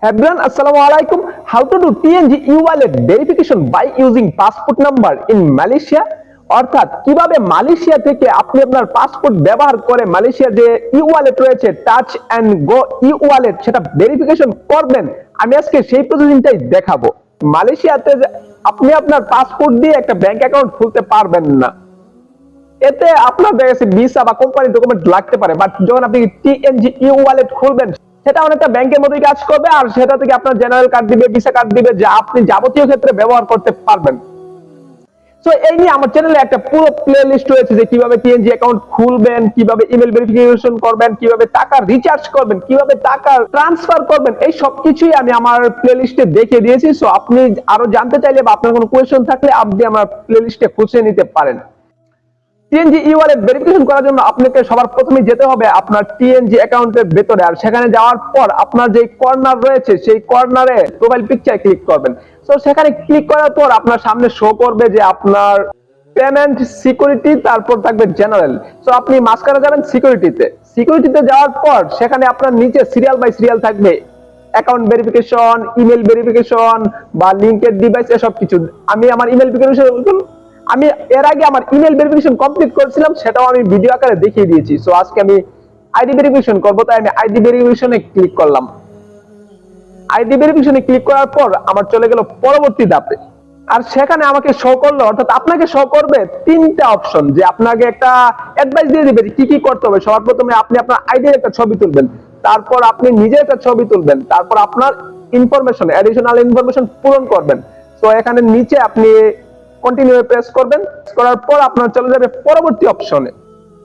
Everyone, Assalamu alaikum. How to do TNG e-wallet verification by using passport number in Malaysia? অর্থাৎ কিভাবে Malaysia থেকে আপনি আপনার passport ব্যবহার করে মালয়েশিয়ার যে ই-ওয়ালেট রয়েছে টাচ এন্ড গো ই-ওয়ালেট সেটা ভেরিফিকেশন করবেন। আমি আজকে সেই প্রসেসিংটাই দেখাবো। মালয়েশিয়াতে আপনি আপনার পাসপোর্ট দিয়ে একটা ব্যাংক অ্যাকাউন্ট খুলতে পারবেন না। এতে আপনার কাছে ভিসা বা কোম্পানি ডকুমেন্ট লাগতে পারে, বাট যখন আপনি টিএনজি ই-ওয়ালেট খুলবেন সেটা অনেকটা ব্যাংকের মতোই কাজ করবে, আর সেটা থেকে আপনার জেনারেল কার্ড দিবে, ভিসা কার্ড দিবে, যা আপনি যাবতীয় ক্ষেত্রে ব্যবহার করতে পারবেন। সো এই নিয়ে আমার চ্যানেলে একটা পুরো প্লেলিস্ট রয়েছে যে কিভাবে টিএনজি অ্যাকাউন্ট খুলবেন, কিভাবে ইমেল ভেরিফিকেশন করবেন, কিভাবে টাকা রিচার্জ করবেন, কিভাবে টাকা ট্রান্সফার করবেন, এই সবকিছুই আমি আমার প্লেলিস্টে দেখিয়ে দিয়েছি। সো আপনি আরো জানতে চাইলে বা আপনার কোনো কোয়েশ্চন থাকলে আপনি আমার প্লেলিস্টে খুঁজে নিতে পারেন। টিএনজি ই-ওয়ালেট ভেরিফিকেশন করার জন্য আপনাকে সবার প্রথমে যেতে হবে আপনার টিএনজি অ্যাকাউন্টের ভেতরে, আর সেখানে যাওয়ার পর আপনার যে কর্নার রয়েছে সেই কর্নারে প্রোফাইল পিকচার ক্লিক করবেন। সো সেখানে ক্লিক করার পর আপনার সামনে শো করবে যে আপনার পেমেন্ট সিকিউরিটি, তারপর থাকবে জেনারেল। সো আপনি মাঝখানে যাবেন সিকিউরিটিতে যাওয়ার পর সেখানে আপনার নিচে সিরিয়াল বাই সিরিয়াল থাকবে অ্যাকাউন্ট ভেরিফিকেশন, ইমেল ভেরিফিকেশন বা লিংকেড ডিভাইস, এসব কিছু। আমি আমার ইমেল ভেরিফিকেশন আমি এর আগে আমার ইমেল ভেরিফিকেশন কমপ্লিট করেছিলাম, সেটাও আমি ভিডিও আকারে দেখিয়ে দিয়েছি। সো আজকে আমি আইডি ভেরিফিকেশন করব, তাই আমি আইডি ভেরিফিকেশনে ক্লিক করলাম। আইডি ভেরিফিকেশনে ক্লিক করার পর আমার চলে গেল পরবর্তী ধাপে, আর সেখানে আমাকে শো করলো, অর্থাৎ আপনাকে শো করবে তিনটা অপশন, যে আপনাকে একটা অ্যাডভাইস দিয়ে দিবে কি কি করতে হবে। সবার প্রথমে আপনি আপনার আইডির একটা ছবি তুলবেন, তারপর আপনি নিজে একটা ছবি তুলবেন, তারপর আপনার ইনফরমেশন অ্যাডিশনাল ইনফরমেশন পূরণ করবেন। তো এখানে নিচে আপনি কন্টিনিউ প্রেস করবেন, করার পর আপনার চলে যাবে পরবর্তী অপশনে।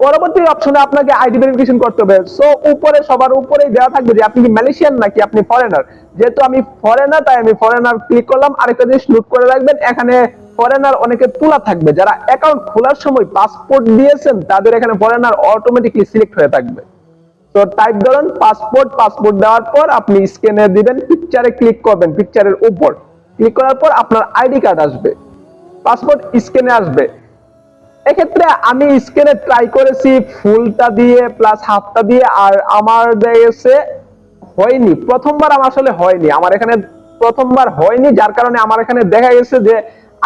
পরবর্তী অপশনে আপনাকে আইডি ভেরিফিকেশন করতে হবে। সো উপরে সবার উপরেই দেওয়া থাকবে যে আপনি কি মালয়েশিয়ান নাকি আপনি ফরেনার। যেহেতু আমি ফরেনার তাই আমি ফরেনার ক্লিক করলাম। আরেকটা জিনিস নোট করে রাখবেন, এখানে ফরেনার অনেকে তোলা থাকবে, যারা অ্যাকাউন্ট খোলার সময় পাসপোর্ট দিয়েছেন তাদের এখানে ফরেনার অটোমেটিকলি সিলেক্ট হয়ে থাকবে। তো টাইপ ধরুন পাসপোর্ট দেওয়ার পর আপনি স্ক্যানে দিবেন, পিকচারে ক্লিক করবেন, পিকচারের উপর ক্লিক করার পর আপনার আইডি কার্ড আসবে, পাসপোর্ট স্ক্যানে আসবে। এক্ষেত্রে আমি স্ক্যানে ট্রাই করেছি ফুলটা দিয়ে প্লাস হাফটা দিয়ে, আর আমার দেখেছে হয়নি। প্রথমবার আমার আসলে হয়নি, আমার এখানে প্রথমবার হয়নি, যার কারণে আমার এখানে দেখা গেছে যে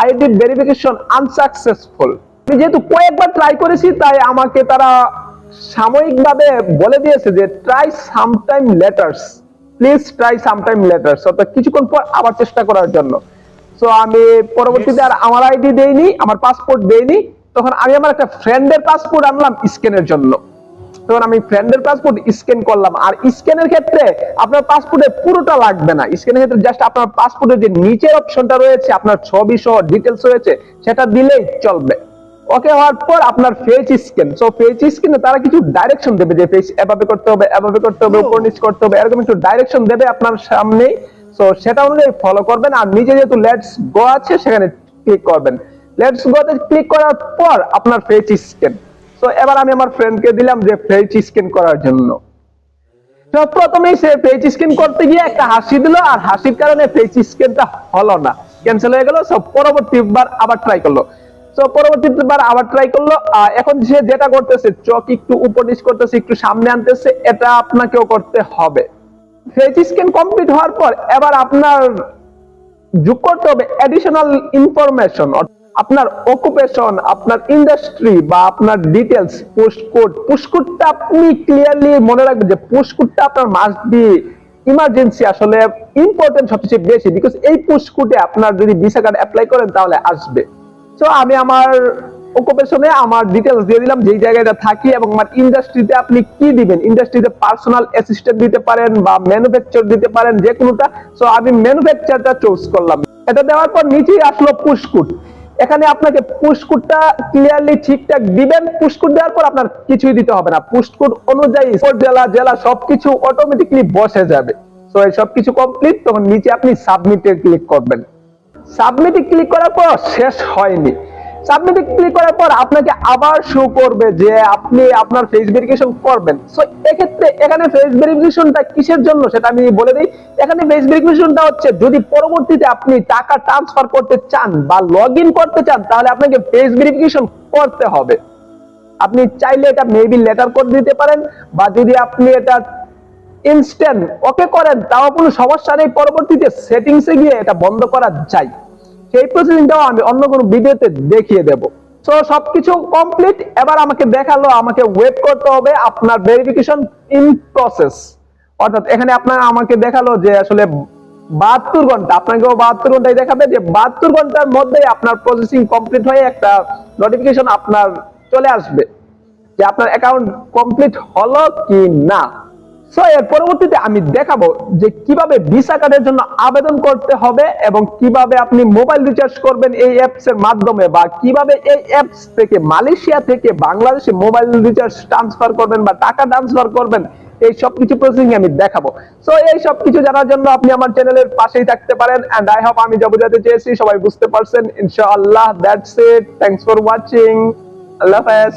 আইডি ভেরিফিকেশন আনসাকসেসফুল। আমি যেহেতু কয়েকবার ট্রাই করেছি তাই আমাকে তারা সাময়িকভাবে বলে দিয়েছে যে try sometime letters, please try sometime letters, অর্থাৎ কিছুক্ষণ পর আবার চেষ্টা করার জন্য। তো আমি পরবর্তীতে আর আমার আইডি দেইনি, আমার পাসপোর্ট দেইনি, তখন আমি আমার একটা ফ্রেন্ডের পাসপোর্ট আনলাম স্ক্যানের জন্য। তখন আমি ফ্রেন্ডের পাসপোর্ট স্ক্যান করলাম, আর স্ক্যানের ক্ষেত্রে আপনার পাসপোর্টের পুরোটা লাগবে না। স্ক্যানের ক্ষেত্রে জাস্ট আপনার পাসপোর্টের যে নিচের অপশনটা রয়েছে, আপনার ছবি সহ ডিটেলস রয়েছে, সেটা দিলেই চলবে। ওকে হওয়ার পর আপনার ফেস স্ক্যান। সো ফেস স্ক্যানে তারা কিছু ডাইরেকশন দেবে যে ফেস এভাবে করতে হবে, এভাবে করতে হবে, উপর নিচ করতে হবে, এরকম একটু ডাইরেকশন দেবে আপনার সামনে। সো সেটা অনুযায়ী ফলো করবেন, আর নিজে যেহেতু লেটস গো আছে সেখানে ক্লিক করবেন। লেটস গো তে ক্লিক করার পর আপনার ফেস স্ক্যান। তো এবার আমি আমার ফ্রেন্ডকে দিলাম যে ফেস স্ক্যান করার জন্য। তো প্রথমেই সে ফেস স্ক্যান করতে গিয়ে একটা হাসি দিল, আর হাসির কারণে ফেস স্ক্যানটা হলো না, ক্যান্সেল হয়ে গেল। সো পরবর্তীবার আবার ট্রাই করলো। সো পরবর্তীবার আবার ট্রাই করলো। এখন সে যেটা করতেছে, চোখ একটু উপর নিচ করতেছে, একটু সামনে আনতেছে, এটা আপনাকেও করতে হবে। ফেস স্ক্যান কমপ্লিট হওয়ার পর এবার আপনার যোগ করতে হবে অ্যাডিশনাল ইনফরমেশন, আপনার অকুপেশন, আপনার ইন্ডাস্ট্রি বা আপনার ডিটেলস, পোস্টকোডটা আপনি ক্লিয়ারলি মনে রাখবেন যে পোস্টকোডটা আপনার মাস্ট বি ইমার্জেন্সি, আসলে ইম্পর্টেন্ট সবচেয়ে বেশি, বিকজ এই পোস্টকোডে আপনার যদি ভিসা কার্ড অ্যাপ্লাই করেন তাহলে আসবে। তো আমি আমার অকুপেশনে আমার ডিটেলস দিয়ে দিলাম, যেই জায়গাটা থাকি, এবং আমার ইন্ডাস্ট্রিতে আপনি কি দিবেন, ইন্ডাস্ট্রিতে পার্সোনাল অ্যাসিস্ট্যান্ট দিতে পারেন বা ম্যানুফ্যাকচার দিতে পারেন, যে কোনোটা। সো আমি ম্যানুফ্যাকচারটা চুজ করলাম। এটা দেওয়ার পর নিচেই আসলো পুশকোড। এখানে আপনাকে পুশকোডটা ক্লিয়ারলি ঠিকঠাক দিবেন। পুশকোড দেওয়ার পর আপনার কিছুই দিতে হবে না, পুশকোড অনুযায়ী জেলা সবকিছু অটোমেটিকলি বসে যাবে। সো এই সবকিছু কমপ্লিট, তখন নিচে আপনি সাবমিটে ক্লিক করবেন। সাবমিটে ক্লিক করার পর শেষ হয়নি, সাবমিটে ক্লিক করার পর আপনাকে আবার শো করবে যে আপনি আপনার ফেস ভেরিফিকেশন করবেন। সো এক্ষেত্রে এখানে ফেস ভেরিফিকেশনটা কিসের জন্য সেটা আমি বলে দিই। এখানে ফেস ভেরিফিকেশনটা হচ্ছে যদি পরবর্তীতে আপনি টাকা ট্রান্সফার করতে চান বা লগ ইন করতে চান, তাহলে আপনাকে ফেস ভেরিফিকেশন করতে হবে। আপনি চাইলে এটা মেবি লেটার করে দিতে পারেন, বা যদি আপনি এটা ইনস্ট্যান্ট ওকে করেন, তাও কোনো সমস্যা নেই, পরবর্তীতে সেটিংসে গিয়ে এটা বন্ধ করা যায়। সেই প্রসেসিংটাও আমি অন্য কোনো ভিডিওতে দেখিয়ে দেব। সো সবকিছু কমপ্লিট, এবার আমাকে দেখালো আমাকে ওয়েট করতে হবে আপনার ভেরিফিকেশন ইন প্রসেস। অর্থাৎ এখানে আপনার আমাকে দেখালো যে আসলে 72 ঘন্টা, আপনাকেও 72 ঘন্টায় দেখাবে যে 72 ঘন্টার মধ্যে আপনার প্রসেসিং কমপ্লিট হয়ে একটা নোটিফিকেশন আপনার চলে আসবে যে আপনার অ্যাকাউন্ট কমপ্লিট হলো কি না। সো এর পরবর্তীতে আমি দেখাবো যে কিভাবে ভিসা কার্ডের জন্য আবেদন করতে হবে এবং কিভাবে আপনি মোবাইল রিচার্জ করবেন এই অ্যাপস এর মাধ্যমে, বা কিভাবে এই অ্যাপস থেকে মালয়েশিয়া থেকে বাংলাদেশে মোবাইল রিচার্জ ট্রান্সফার করবেন বা টাকা ট্রান্সফার করবেন, এই সব কিছু প্রসেসিং আমি দেখাবো। সো এই সব কিছু জানার জন্য আপনি আমার চ্যানেলের পাশেই থাকতে পারেন। এন্ড আই হোপ আমি যা বোঝাতে চেয়েছি সবাই বুঝতে পারছেন ইনশাআল্লাহ। That's it, thanks for watching, আল্লাহ হাফেজ।